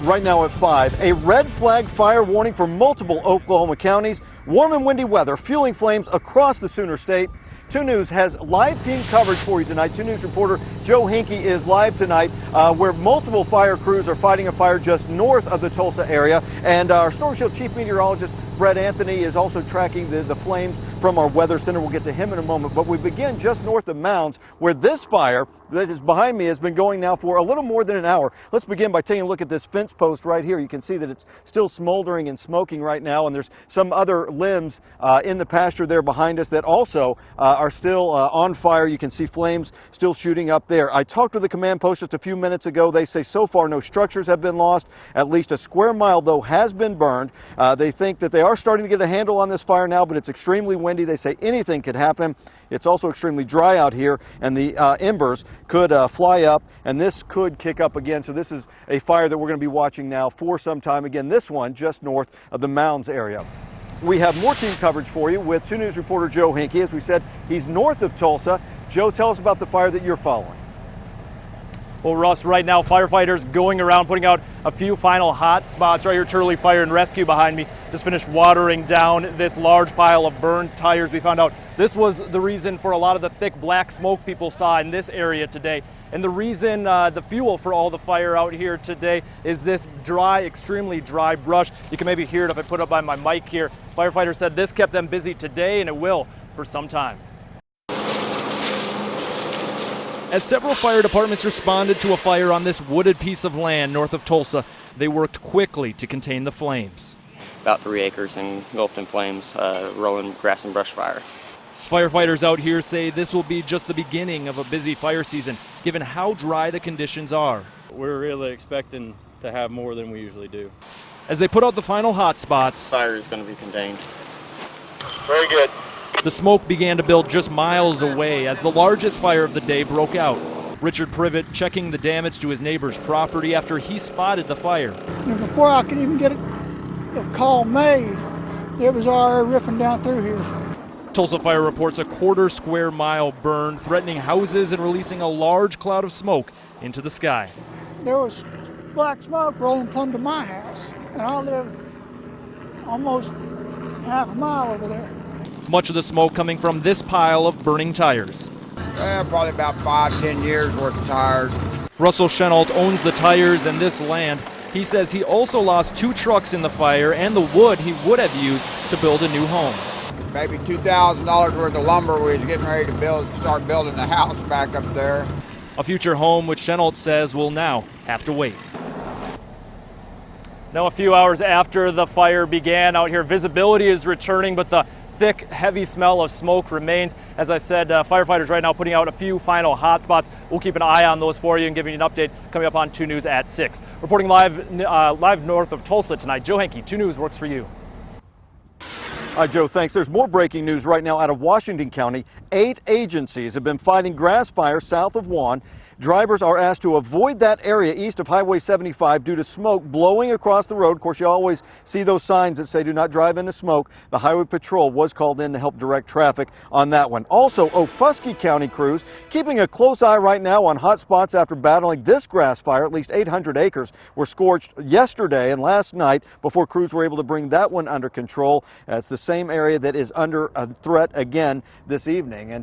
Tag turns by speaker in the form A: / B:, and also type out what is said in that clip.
A: Right now at 5, a red flag fire warning for multiple Oklahoma counties. Warm and windy weather fueling flames across the Sooner State. 2 News has live team coverage for you tonight. 2 News reporter Joe Hinkie is live tonight where multiple fire crews are fighting a fire just north of the Tulsa area. And our Storm Shield chief meteorologist Brett Anthony is also tracking the flames from our weather center. We'll get to him in a moment. But we begin just north of Mounds, where this fire that is behind me has been going now for a little more than an hour. Let's begin by taking a look at this fence post right here. You can see that it's still smoldering and smoking right now, and there's some other limbs in the pasture there behind us that also are still on fire. You can see flames still shooting up there. I talked to the command post just a few minutes ago. They say so far no structures have been lost. At least a square mile, though, has been burned. They think that they are starting to get a handle on this fire now, but it's extremely windy. They say anything could happen. It's also extremely dry out here, and the embers could fly up, and this could kick up again. So this is a fire that we're going to be watching now for some time. Again, this one just north of the Mounds area. We have more team coverage for you with 2 News reporter Joe Hinkie. As we said, he's north of Tulsa. Joe, tell us about the fire that you're following.
B: Well, Russ, right now, firefighters going around putting out a few final hot spots. Right here, Turley Fire and Rescue behind me just finished watering down this large pile of burned tires. We found out this was the reason for a lot of the thick black smoke people saw in this area today. And the reason, the fuel for all the fire out here today is this dry, extremely dry brush. You can maybe hear it if I put it up by my mic here. Firefighters said this kept them busy today, and it will for some time. As several fire departments responded to a fire on this wooded piece of land north of Tulsa, they worked quickly to contain the flames.
C: About 3 acres engulfed in flames, rolling grass and brush fire.
B: Firefighters out here say this will be just the beginning of a busy fire season, given how dry the conditions are.
D: We're really expecting to have more than we usually do.
B: As they put out the final hot spots,
C: Fire is going to be contained.
A: Very good.
B: the smoke began to build just miles away as the largest fire of the day broke out. Richard Privet checking the damage to his neighbor's property after he spotted the fire.
E: And before I could even get the call made, it was already ripping down through here.
B: Tulsa Fire reports a quarter square mile burned, threatening houses and releasing a large cloud of smoke into the sky.
E: There was black smoke rolling plumb to my house, and I live almost half a mile over there.
B: Much of the smoke coming from this pile of burning tires.
F: Probably about 5-10 years worth of tires.
B: Russell Chenault owns the tires and this land. He says he also lost 2 trucks in the fire and the wood he would have used to build a new home.
F: Maybe $2,000 worth of lumber we was getting ready to start building the house back up there.
B: A future home which Chenault says will now have to wait. Now a few hours after the fire began out here, visibility is returning, but the thick, heavy smell of smoke remains. As I said, firefighters right now putting out a few final hot spots. We'll keep an eye on those for you and giving you an update coming up on 2 News at 6. Reporting live north of Tulsa tonight, Joe Hinkie, 2 News works for you.
A: All right, Joe, thanks. There's more breaking news right now out of Washington County. 8 agencies have been fighting grass fires south of Juan. Drivers are asked to avoid that area east of Highway 75 due to smoke blowing across the road. Of course, you always see those signs that say do not drive into smoke. The Highway Patrol was called in to help direct traffic on that one. Also, Ofuskie County crews keeping a close eye right now on hot spots after battling this grass fire. At least 800 acres were scorched yesterday and last night before crews were able to bring that one under control. It's the same area that is under a threat again this evening. And